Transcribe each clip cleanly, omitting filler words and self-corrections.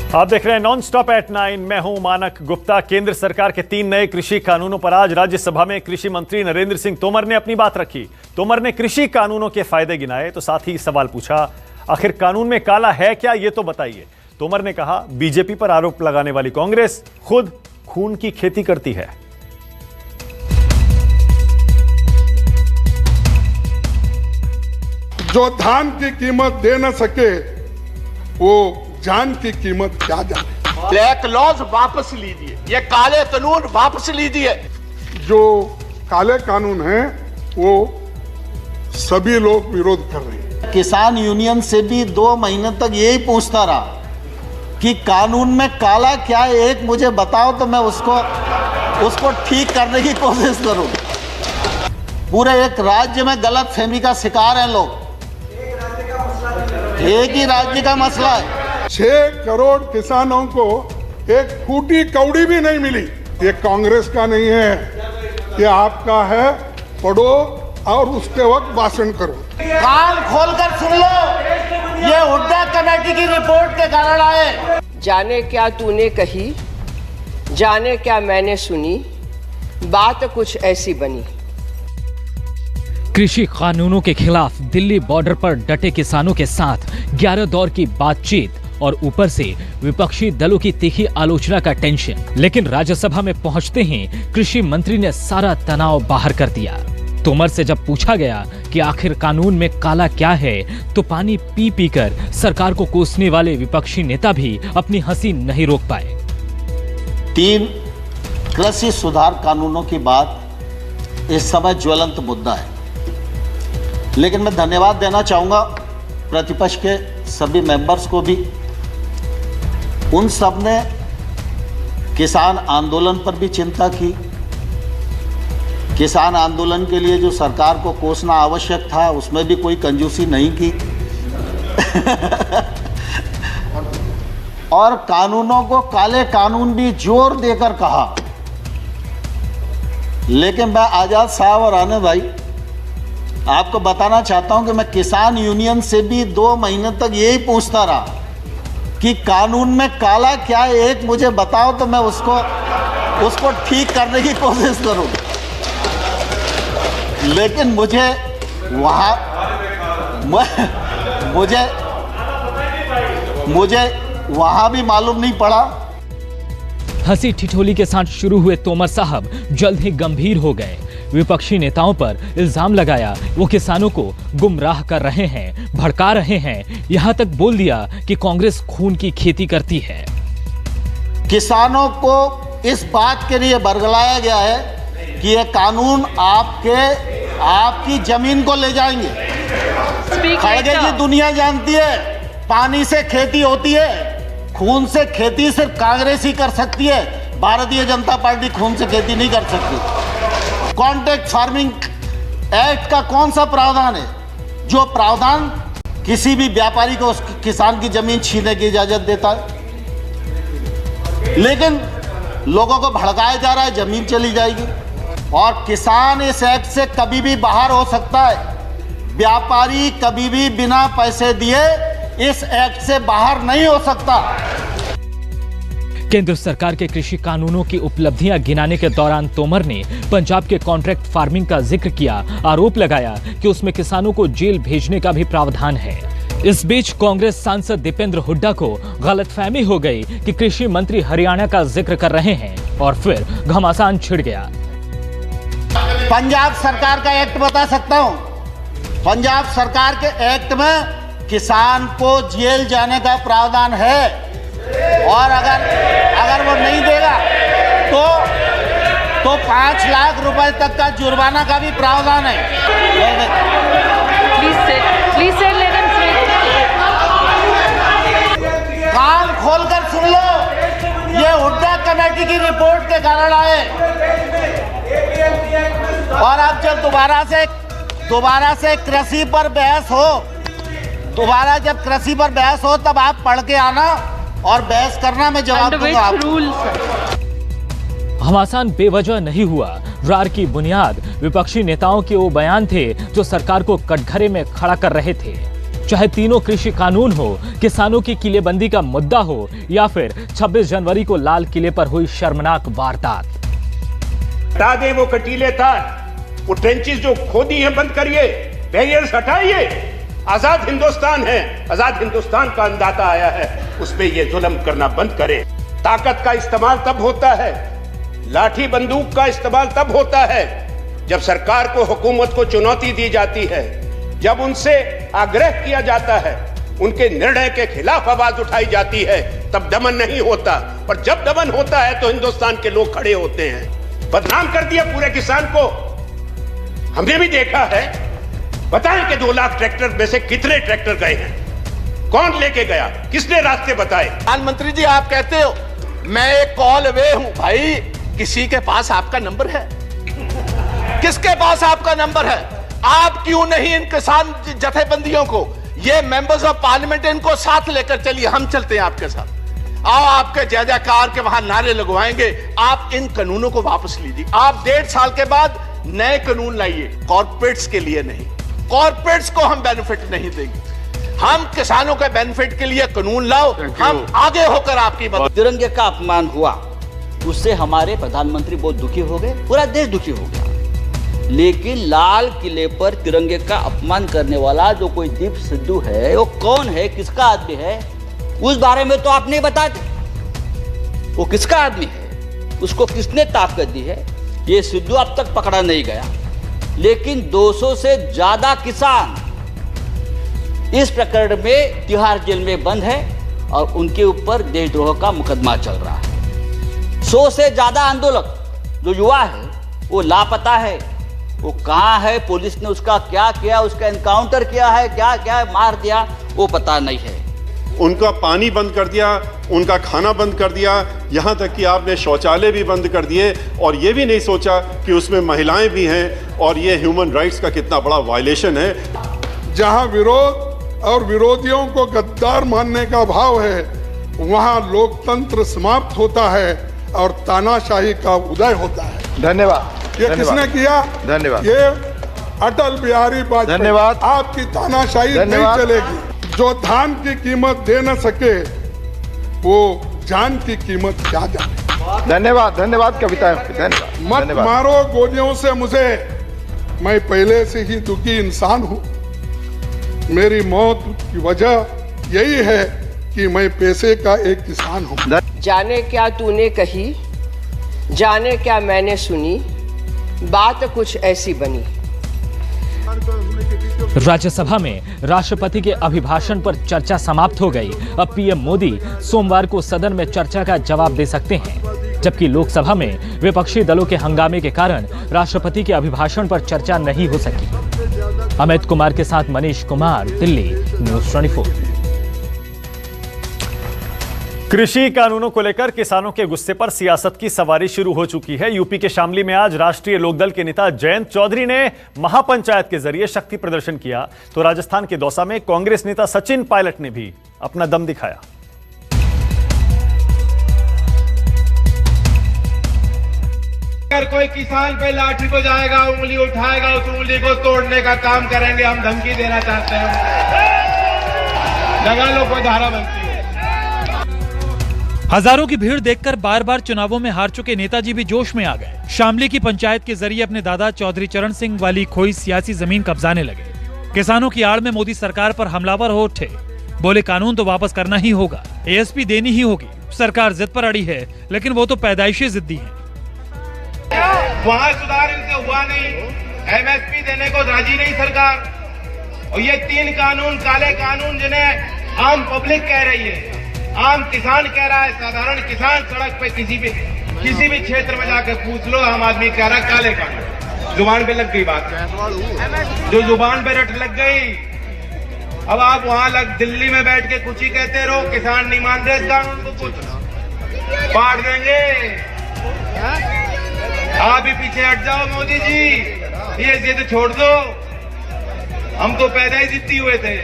आप देख रहे हैं नॉन स्टॉप एट 9। मैं हूं मानक गुप्ता। केंद्र सरकार के 3 नए कृषि कानूनों पर आज राज्यसभा में कृषि मंत्री नरेंद्र सिंह तोमर ने अपनी बात रखी। तोमर ने कृषि कानूनों के फायदे गिनाए तो साथ ही सवाल पूछा, आखिर कानून में काला है क्या, ये तो बताइए। तोमर ने कहा, बीजेपी पर आरोप लगाने वाली कांग्रेस खुद खून की खेती करती है। जो धान की कीमत दे न सके वो जान की कीमत क्या जाने। ब्लैक लॉज वापस लीजिए, ये काले कानून वापस लीजिए। जो काले कानून हैं वो सभी लोग विरोध कर रहे हैं। किसान यूनियन से भी 2 महीने तक यही पूछता रहा कि कानून में काला क्या है, एक मुझे बताओ तो मैं उसको ठीक करने की कोशिश करूं। पूरे एक राज्य में गलत फहमी का शिकार हैं लोग। एक ही राज्य का मसला है। 6 करोड़ किसानों को एक फूटी कौड़ी भी नहीं मिली। ये कांग्रेस का नहीं है, ये आपका है। पढ़ो और उसके वक्त भाषण करो। कान खोलकर सुन लो, ये हुड्डा कमेटी की रिपोर्ट के कारण आए। जाने क्या तूने कही, जाने क्या मैंने सुनी, बात कुछ ऐसी बनी। कृषि कानूनों के खिलाफ दिल्ली बॉर्डर पर डटे किसानों के साथ 11 दौर की बातचीत और ऊपर से विपक्षी दलों की तीखी आलोचना का टेंशन। लेकिन राज्यसभा में पहुंचते ही कृषि मंत्री ने सारा तनाव बाहर कर दिया। तोमर से जब पूछा गया कि आखिर कानून में काला क्या है, तो पानी पी पी कर सरकार को कोसने वाले विपक्षी नेता भी अपनी हंसी नहीं रोक पाए। 3 कृषि सुधार कानूनों की बात इस समय ज्वलंत मुद्दा है। लेकिन मैं धन्यवाद देना चाहूंगा प्रतिपक्ष के सभी मेंबर्स को भी। उन सब ने किसान आंदोलन पर भी चिंता की। किसान आंदोलन के लिए जो सरकार को कोसना आवश्यक था उसमें भी कोई कंजूसी नहीं की। और कानूनों को काले कानून भी जोर देकर कहा। लेकिन मैं आजाद साहब और आनंद भाई आपको बताना चाहता हूं कि मैं किसान यूनियन से भी 2 महीने तक यही पूछता रहा कि कानून में काला क्या है, एक मुझे बताओ तो मैं उसको ठीक करने की कोशिश करूं। लेकिन मुझे वहां भी मालूम नहीं पड़ा। हंसी ठिठोली के साथ शुरू हुए तोमर साहब जल्द ही गंभीर हो गए। विपक्षी नेताओं पर इल्जाम लगाया वो किसानों को गुमराह कर रहे हैं, भड़का रहे हैं। यहां तक बोल दिया कि कांग्रेस खून की खेती करती है। किसानों को इस बात के लिए बरगलाया गया है कि ये कानून आपकी जमीन को ले जाएंगे। खड़गे जी दुनिया जानती है, पानी से खेती होती है, खून से खेती सिर्फ कांग्रेस ही कर सकती है। भारतीय जनता पार्टी खून से खेती नहीं कर सकती। कॉन्ट्रैक्ट फार्मिंग एक्ट का कौन सा प्रावधान है जो प्रावधान किसी भी व्यापारी को उस किसान की जमीन छीनने की इजाजत देता है? लेकिन लोगों को भड़काया जा रहा है, जमीन चली जाएगी। और किसान इस एक्ट से कभी भी बाहर हो सकता है। व्यापारी कभी भी बिना पैसे दिए इस एक्ट से बाहर नहीं हो सकता। केंद्र सरकार के कृषि कानूनों की उपलब्धियां गिनाने के दौरान तोमर ने पंजाब के कॉन्ट्रैक्ट फार्मिंग का जिक्र किया। आरोप लगाया कि उसमें किसानों को जेल भेजने का भी प्रावधान है। इस बीच कांग्रेस सांसद दीपेंद्र हुड्डा को गलतफहमी हो गई कि कृषि मंत्री हरियाणा का जिक्र कर रहे हैं और फिर घमासान छिड़ गया। पंजाब सरकार का एक्ट बता सकता हूं। पंजाब सरकार के एक्ट में किसान को जेल जाने का प्रावधान है। और अगर वो नहीं देगा तो 5 लाख रुपए तक का जुर्माना का भी प्रावधान है। कान खोलकर सुन लो, ये हुड्डा कमेटी की रिपोर्ट के कारण आए। और अब जब दोबारा से कृषि पर बहस हो, तब आप पढ़ के आना और बहस करना, मैं जवाब दूंगा आपको। घमासान बेवजह नहीं हुआ। रार की बुनियाद विपक्षी नेताओं के वो बयान थे जो सरकार को कटघरे में खड़ा कर रहे थे। चाहे तीनों कृषि कानून हो, किसानों की किलेबंदी का मुद्दा हो या फिर 26 जनवरी को लाल किले पर हुई शर्मनाक वारदात। हटा दें वो कटीले तार, वो ट्रेंचेस जो खोदी हैं बंद करिए, बैरियर्स हटाइए। आजाद हिंदुस्तान है, आजाद हिंदुस्तान का अंदाजा आया है, उस पे ये जुल्म करना बंद करें। ताकत का इस्तेमाल तब होता है, लाठी बंदूक का इस्तेमाल तब होता है जब सरकार को, हुकूमत को चुनौती दी जाती है, जब उनसे आग्रह किया जाता है, उनके निर्णय के खिलाफ आवाज उठाई जाती है, तब दमन नहीं होता। और जब दमन होता है तो हिंदुस्तान के लोग खड़े होते हैं। बदनाम कर दिया पूरे किसान को, हमने भी देखा है। बताएं कि 2 लाख ट्रैक्टर में से कितने ट्रैक्टर गए हैं, कौन लेके गया, किसने रास्ते बताए। प्रधानमंत्री जी आप कहते हो मैं एक कॉल अवे हूं। भाई किसी के पास आपका नंबर है? किसके पास आपका नंबर है? आप क्यों नहीं इन किसान जथेबंदियों को, ये मेंबर्स ऑफ पार्लियामेंट, इनको साथ लेकर चलिए, हम चलते हैं आपके साथ। आओ आपके जय जयकार के वहां नारे लगवाएंगे। आप इन कानूनों को वापस लीजिए। आप 1.5 साल के बाद नए कानून लाइए, कॉर्पोरेट्स के लिए नहीं। कॉर्पोरेट्स को हम बेनिफिट नहीं देंगे, हम किसानों के बेनिफिट के लिए कानून लाओ। हम आगे होकर आपकी मदद। तिरंगे का अपमान हुआ, उससे हमारे प्रधानमंत्री बहुत दुखी हो गए, पूरा देश दुखी हो गया। लेकिन लाल किले पर तिरंगे का अपमान करने वाला जो कोई दीप सिद्धू है, वो कौन है, किसका आदमी है, उस बारे में तो आप नहीं बताते। वो किसका आदमी है, उसको किसने ताकत दी है, ये सिद्धू अब तक पकड़ा नहीं गया। लेकिन 200 से ज्यादा किसान इस प्रकरण में तिहाड़ जेल में बंद है और उनके ऊपर देशद्रोह का मुकदमा चल रहा है। 100 से ज्यादा आंदोलक जो युवा है वो लापता है। वो कहाँ है, पुलिस ने उसका क्या किया, उसका एनकाउंटर किया है, क्या क्या मार दिया, वो पता नहीं है। उनका पानी बंद कर दिया, उनका खाना बंद कर दिया, यहाँ तक कि आपने शौचालय भी बंद कर दिए और ये भी नहीं सोचा कि उसमें महिलाएं भी हैं और ये ह्यूमन राइट्स का कितना बड़ा वायलेशन है। जहां विरोध और विरोधियों को गद्दार मानने का भाव है, वहां लोकतंत्र समाप्त होता है और तानाशाही का उदय होता है। धन्यवाद। ये किसने किया? धन्यवाद। ये अटल बिहारी वाजपेयी। धन्यवाद। आपकी तानाशाही नहीं चलेगी। जो धान की कीमत दे न सके वो जान की कीमत क्या जाने। धन्यवाद। धन्यवाद कविता, धन्यवाद। मत मारो गोलियों से मुझे, मैं पहले से ही दुखी इंसान हूँ। मेरी मौत की वजह यही है कि मैं पैसे का एक किसान हूँ। जाने क्या तूने कही, जाने क्या मैंने सुनी, बात कुछ ऐसी बनी। राज्यसभा में राष्ट्रपति के अभिभाषण पर चर्चा समाप्त हो गई। अब पीएम मोदी सोमवार को सदन में चर्चा का जवाब दे सकते हैं, जबकि लोकसभा में विपक्षी दलों के हंगामे के कारण राष्ट्रपति के अभिभाषण पर चर्चा नहीं हो सकी। अमित कुमार के साथ मनीष कुमार, दिल्ली, न्यूज़ 24। कृषि कानूनों को लेकर किसानों के गुस्से पर सियासत की सवारी शुरू हो चुकी है। यूपी के शामली में आज राष्ट्रीय लोकदल के नेता जयंत चौधरी ने महापंचायत के जरिए शक्ति प्रदर्शन किया, तो राजस्थान के दौसा में कांग्रेस नेता सचिन पायलट ने भी अपना दम दिखाया। अगर कोई किसान पे लाठी को जाएगा, उंगली उठाएगा, उस उंगली को तोड़ने का काम करेंगे। हम धमकी देना चाहते हैं, जंगलों को धारा बनती है। हजारों की भीड़ देखकर बार बार चुनावों में हार चुके नेताजी भी जोश में आ गए। शामली की पंचायत के जरिए अपने दादा चौधरी चरण सिंह वाली खोई सियासी जमीन कब्जाने लगे। किसानों की आड़ में मोदी सरकार पर हमलावर हो उठे। बोले कानून तो वापस करना ही होगा, एएसपी देनी ही होगी। सरकार जिद पर अड़ी है, लेकिन वो तो पैदाइशी जिद्दी है। वहाँ सुधार इनसे हुआ नहीं, एमएसपी देने को राजी नहीं सरकार। और ये 3 कानून, काले कानून, जिन्हें आम पब्लिक कह रही है, आम किसान कह रहा है, साधारण किसान सड़क पे किसी भी क्षेत्र में जाकर पूछ लो, आम आदमी कह रहा है काले कानून। जुबान पे लग गई बात, जो जुबान पे रट लग गई। अब आप वहां दिल्ली में बैठ के कुछ ही कहते रहो, किसान नहीं मान रहे इस कानून को, कुछ पाट देंगे। आप भी पीछे हट जाओ मोदी जी, ये जिद छोड़ दो, हम तो पैदा ही जिद्दी हुए थे।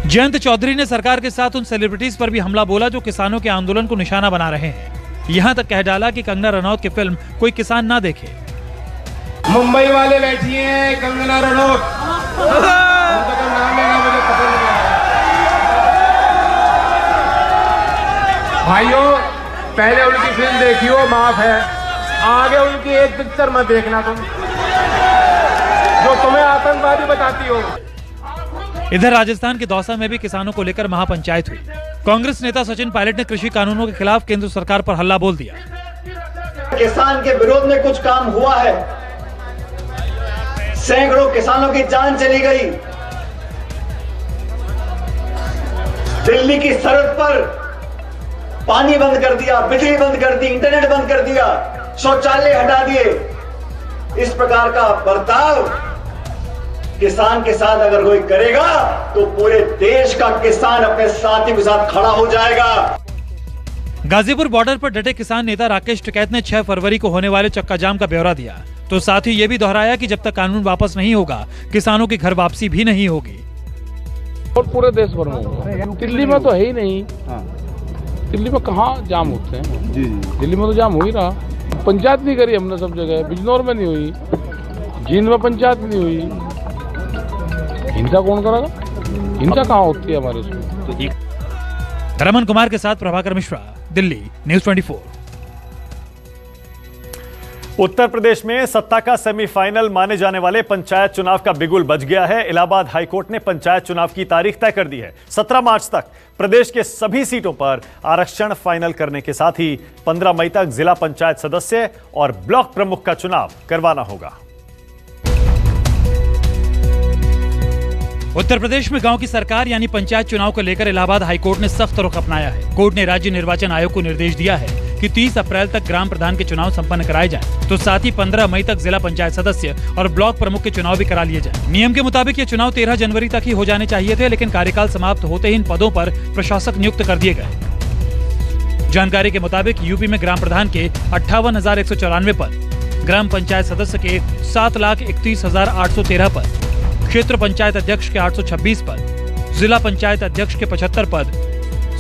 जयंत चौधरी ने सरकार के साथ उन सेलिब्रिटीज पर भी हमला बोला जो किसानों के आंदोलन को निशाना बना रहे हैं। यहां तक कह डाला कि कंगना रनौत की फिल्म कोई किसान ना देखे। मुंबई वाले बैठी हैं, कंगना रनौत, उनका तो नाम लेना मुझे पसंद नहीं है। भाइयों, पहले उनकी फिल्म देखियो, माफ है, आगे उनकी एक पिक्चर मत देखना तुम, जो तुम्हें आतंकवादी बताती हो। इधर राजस्थान के दौसा में भी किसानों को लेकर महापंचायत हुई। कांग्रेस नेता सचिन पायलट ने कृषि कानूनों के खिलाफ केंद्र सरकार पर हल्ला बोल दिया। किसान के विरोध में कुछ काम हुआ है, सैकड़ों किसानों की जान चली गई। दिल्ली की सरहद पर पानी बंद कर दिया, बिजली बंद कर दी, इंटरनेट बंद कर दिया, शौचालय हटा दिए। इस प्रकार का बर्ताव किसान के साथ अगर कोई करेगा तो पूरे देश का किसान अपने साथियों के साथ खड़ा हो जाएगा। गाजीपुर बॉर्डर पर डटे किसान नेता राकेश टिकैत ने 6 फरवरी को होने वाले चक्का जाम का ब्यौरा दिया, तो साथ ही ये भी दोहराया कि जब तक कानून वापस नहीं होगा किसानों की घर वापसी भी नहीं होगी। और पूरे देश भर में होगा, दिल्ली में तो है ही नहीं। दिल्ली में कहाँ जाम होते हैं? जी दिल्ली में तो जाम हो ही रहा। पंचायत नहीं करी हमने सब जगह, बिजनौर में नहीं हुई, जींद में पंचायत नहीं हुई। हिंसा कौन करेगा? हिंसा कहाँ होती है हमारे उसमें? रमन कुमार के साथ प्रभाकर मिश्रा, दिल्ली, न्यूज़ 24। उत्तर प्रदेश में सत्ता का सेमीफाइनल माने जाने वाले पंचायत चुनाव का बिगुल बज गया है। इलाहाबाद हाईकोर्ट ने पंचायत चुनाव की तारीख तय कर दी है। 17 मार्च तक प्रदेश के सभी सीटों पर आरक्षण फाइनल करने के साथ ही 15 मई तक जिला पंचायत सदस्य और ब्लॉक प्रमुख का चुनाव करवाना होगा। उत्तर प्रदेश में गांव की सरकार यानी पंचायत चुनाव को लेकर इलाहाबाद हाईकोर्ट ने सख्त रुख अपनाया है। कोर्ट ने राज्य निर्वाचन आयोग को निर्देश दिया है कि 30 अप्रैल तक ग्राम प्रधान के चुनाव संपन्न कराए जाएं, तो साथ ही 15 मई तक जिला पंचायत सदस्य और ब्लॉक प्रमुख के चुनाव भी करा लिए जाएं। नियम के मुताबिक ये चुनाव 13 जनवरी तक ही हो जाने चाहिए थे, लेकिन कार्यकाल समाप्त होते ही इन पदों पर प्रशासक नियुक्त कर दिए गए। जानकारी के मुताबिक यूपी में ग्राम प्रधान के 58,194 पद, ग्राम पंचायत सदस्य के 7,31,813 पद, क्षेत्र पंचायत अध्यक्ष के 826 पद, जिला पंचायत अध्यक्ष के 75 पद,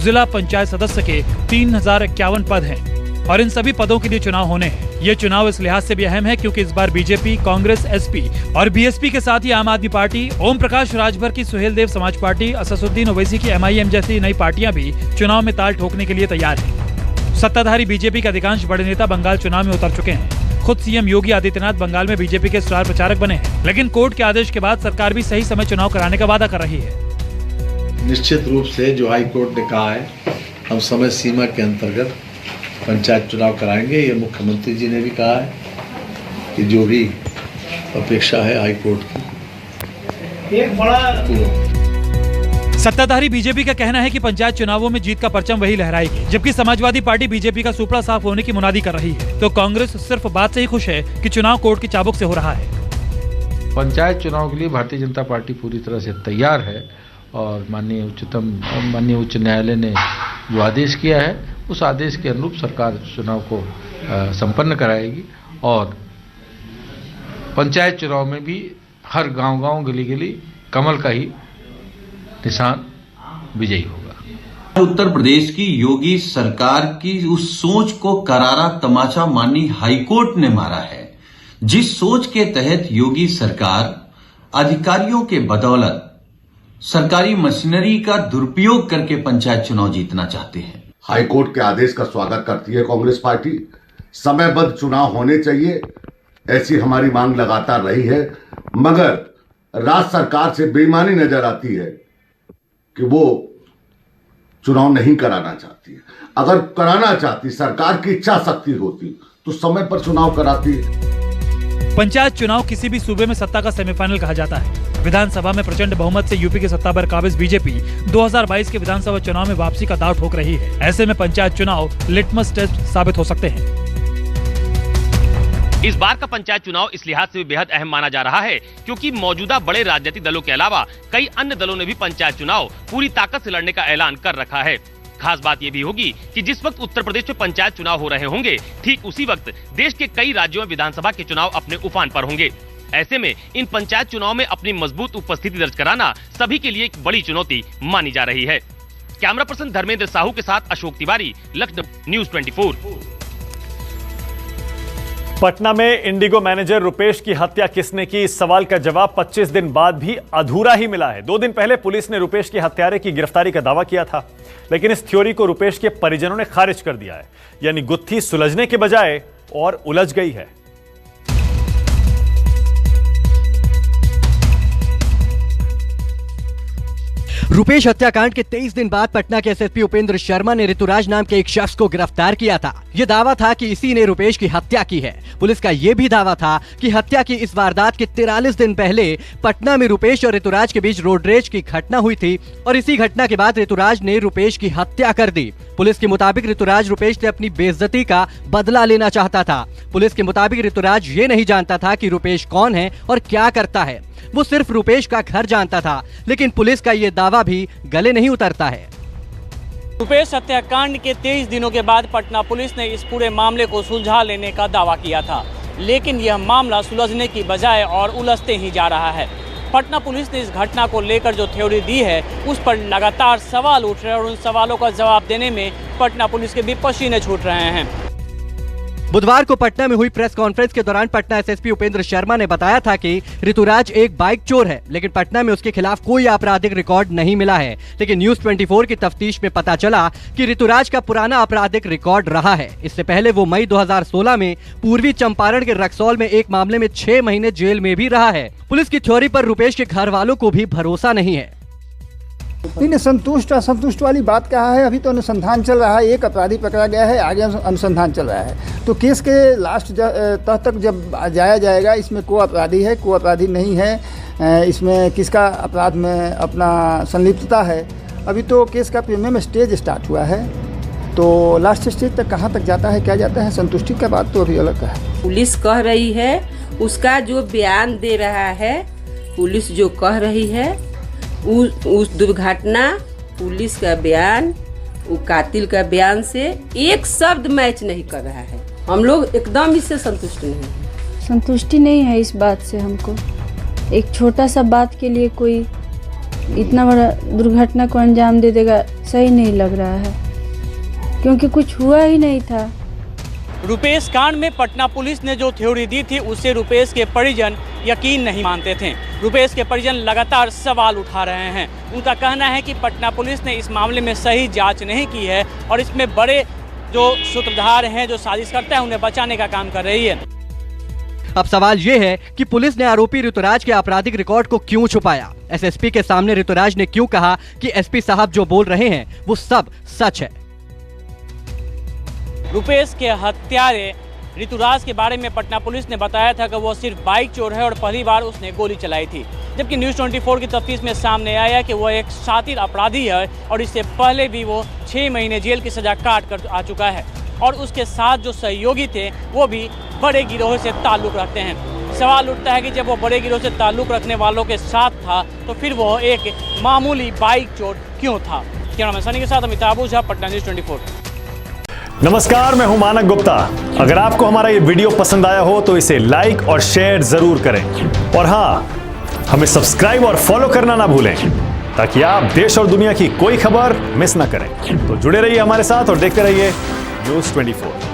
जिला पंचायत सदस्य के 3,051 पद हैं और इन सभी पदों के लिए चुनाव होने हैं। ये चुनाव इस लिहाज से भी अहम है क्योंकि इस बार बीजेपी, कांग्रेस, एसपी और बीएसपी के साथ ही आम आदमी पार्टी, ओम प्रकाश राजभर की सुहेल देव समाज पार्टी, असदुद्दीन ओवैसी की एमआईएम जैसी नई पार्टियां भी चुनाव में ताल ठोकने के लिए तैयार हैं। सत्ताधारी बीजेपी के अधिकांश बड़े नेता बंगाल चुनाव में उतर चुके हैं। खुद सीएम योगी आदित्यनाथ बंगाल में बीजेपी के स्टार प्रचारक बने हैं, लेकिन कोर्ट के आदेश के बाद सरकार भी सही समय चुनाव कराने का वादा कर रही है। निश्चित रूप से जो हाई कोर्ट ने कहा है, हम समय सीमा के अंतर्गत पंचायत चुनाव कराएंगे। ये मुख्यमंत्री जी ने भी कहा है कि जो भी अपेक्षा है हाई कोर्ट की, एक बड़ा सत्ताधारी बीजेपी का कहना है कि पंचायत चुनावों में जीत का परचम वही लहराएगी, जबकि समाजवादी पार्टी बीजेपी का सुपड़ा साफ होने की मुनादी कर रही है। तो कांग्रेस सिर्फ बात से ही खुश है कि चुनाव कोर्ट की चाबुक से हो रहा है। पंचायत चुनाव के लिए भारतीय जनता पार्टी पूरी तरह से तैयार है और माननीय उच्च न्यायालय ने जो आदेश किया है उस आदेश के अनुरूप सरकार चुनाव को संपन्न कराएगी और पंचायत चुनाव में भी हर गांव-गांव, गली-गली कमल का ही निशान विजयी होगा। उत्तर प्रदेश की योगी सरकार की उस सोच को करारा तमाचा माननीय हाईकोर्ट ने मारा है, जिस सोच के तहत योगी सरकार अधिकारियों के बदौलत सरकारी मशीनरी का दुरुपयोग करके पंचायत चुनाव जीतना चाहते हैं। हाईकोर्ट के आदेश का स्वागत करती है कांग्रेस पार्टी। समयबद्ध चुनाव होने चाहिए, ऐसी हमारी मांग लगातार रही है, मगर राज्य सरकार से बेईमानी नजर आती है कि वो चुनाव नहीं कराना चाहती है। अगर कराना चाहती, सरकार की इच्छा शक्ति होती तो समय पर चुनाव कराती है। पंचायत चुनाव किसी भी सूबे में सत्ता का सेमीफाइनल कहा जाता है। विधानसभा में प्रचंड बहुमत से यूपी के सत्ता पर काबिज बीजेपी 2022 के विधानसभा चुनाव में वापसी का दांव ठोक रही है। ऐसे में पंचायत चुनाव लिटमस टेस्ट साबित हो सकते हैं। इस बार का पंचायत चुनाव इस लिहाज से भी बेहद अहम माना जा रहा है क्योंकि मौजूदा बड़े राजनीतिक दलों के अलावा कई अन्य दलों ने भी पंचायत चुनाव पूरी ताकत से लड़ने का ऐलान कर रखा है। खास बात ये भी होगी कि जिस वक्त उत्तर प्रदेश में पंचायत चुनाव हो रहे होंगे, ठीक उसी वक्त देश के कई राज्यों में विधानसभा के चुनाव अपने उफान पर होंगे। ऐसे में इन पंचायत चुनाव में अपनी मजबूत उपस्थिति दर्ज कराना सभी के लिए एक बड़ी चुनौती मानी जा रही है। कैमरा पर्सन धर्मेंद्र साहू के साथ अशोक तिवारी, लखनऊ, न्यूज़ 24। पटना में इंडिगो मैनेजर रुपेश की हत्या किसने की, इस सवाल का जवाब 25 दिन बाद भी अधूरा ही मिला है। 2 दिन पहले पुलिस ने रुपेश के हत्यारे की गिरफ्तारी का दावा किया था, लेकिन इस थ्योरी को रुपेश के परिजनों ने खारिज कर दिया है। यानी गुत्थी सुलझने के बजाय और उलझ गई है। रुपेश हत्याकांड के 23 दिन बाद पटना के एसएसपी उपेंद्र शर्मा ने ऋतुराज नाम के एक शख्स को गिरफ्तार किया था। यह दावा था कि इसी ने रुपेश की हत्या की है। पुलिस का यह भी दावा था कि हत्या की इस वारदात के 43 दिन पहले पटना में रुपेश और ऋतुराज के बीच रोड रेज की घटना हुई थी और इसी घटना के बाद ऋतुराज ने रुपेश की हत्या कर दी। पुलिस के मुताबिक ऋतुराज रुपेश से अपनी बेइज्जती का बदला लेना चाहता था। पुलिस के मुताबिक ऋतुराज ये नहीं जानता था कि रुपेश कौन है और क्या करता है। वो सिर्फ रुपेश का घर जानता था, लेकिन पुलिस का ये दावा भी गले नहीं उतरता है। रुपेश हत्याकांड के 23 दिनों के बाद पटना पुलिस ने इस पूरे मामले को सुलझा लेने का दावा किया था, लेकिन यह मामला सुलझने की बजाय और उलझते ही जा रहा है। पटना पुलिस ने इस घटना को लेकर जो थ्योरी दी है उस पर लगातार सवाल उठ रहे हैं और उन सवालों का जवाब देने में पटना पुलिस के भी पसीने छूट रहे हैं। बुधवार को पटना में हुई प्रेस कॉन्फ्रेंस के दौरान पटना एसएसपी उपेंद्र शर्मा ने बताया था कि ऋतुराज एक बाइक चोर है, लेकिन पटना में उसके खिलाफ कोई आपराधिक रिकॉर्ड नहीं मिला है। लेकिन न्यूज 24 की तफ्तीश में पता चला कि ऋतुराज का पुराना आपराधिक रिकॉर्ड रहा है। इससे पहले वो मई 2016 में पूर्वी चंपारण के रक्सौल में एक मामले में 6 महीने जेल में भी रहा है। पुलिस की थ्योरी पर रुपेश के घर वालों को भी भरोसा नहीं है। नहीं, संतुष्ट असंतुष्ट वाली बात कहा है। अभी तो अनुसंधान चल रहा है, एक अपराधी पकड़ा गया है, आगे अनुसंधान चल रहा है। तो केस के लास्ट तह तक जब जाया जाएगा, इसमें को अपराधी है, को अपराधी नहीं है, इसमें किसका अपराध में अपना संलिप्तता है। अभी तो केस का प्रीमियम स्टेज स्टार्ट हुआ है, तो लास्ट स्टेज तक कहाँ तक जाता है, क्या जाता है, संतुष्टि का बात तो अभी अलग है। पुलिस कह रही है, उसका जो बयान दे रहा है, पुलिस जो कह रही है उस दुर्घटना, पुलिस का बयान, वो कातिल का बयान से एक शब्द मैच नहीं कर रहा है। हम लोग एकदम इससे संतुष्ट नहीं हैं। संतुष्टि नहीं है इस बात से हमको। एक छोटा सा बात के लिए कोई इतना बड़ा दुर्घटना को अंजाम दे देगा, सही नहीं लग रहा है, क्योंकि कुछ हुआ ही नहीं था। रुपेश कांड में पटना पुलिस ने जो थ्योरी दी थी उससे रुपेश के परिजन यकीन नहीं मानते थे। रुपेश के परिजन लगातार सवाल उठा रहे हैं। उनका कहना है कि पटना पुलिस ने इस मामले में सही जांच नहीं की है और इसमें बड़े जो सूत्रधार हैं, जो साजिश करते हैं, उन्हें बचाने का काम कर रही है। अब सवाल ये है कि पुलिस ने आरोपी ऋतुराज के आपराधिक रिकॉर्ड को क्यों छुपाया। एसएसपी के सामने ऋतुराज ने क्यों कहा कि एसपी साहब जो बोल रहे हैं वो सब सच है। रुपेश के हत्यारे ऋतुराज के बारे में पटना पुलिस ने बताया था कि वो सिर्फ बाइक चोर है और पहली बार उसने गोली चलाई थी, जबकि न्यूज 24 की तफ्तीश में सामने आया कि वो एक शातिर अपराधी है और इससे पहले भी वो 6 महीने जेल की सजा काट कर आ चुका है और उसके साथ जो सहयोगी थे वो भी बड़े गिरोह से ताल्लुक रखते हैं। सवाल उठता है कि जब वो बड़े गिरोह से ताल्लुक रखने वालों के साथ था तो फिर वो एक मामूली बाइक चोर क्यों था। कैमरामैन सनी के साथ अमिताभ ओझा, पटना न्यूज 24। नमस्कार, मैं हूं मानक गुप्ता। अगर आपको हमारा ये वीडियो पसंद आया हो तो इसे लाइक और शेयर जरूर करें और हाँ, हमें सब्सक्राइब और फॉलो करना ना भूलें ताकि आप देश और दुनिया की कोई खबर मिस ना करें। तो जुड़े रहिए हमारे साथ और देखते रहिए न्यूज 24।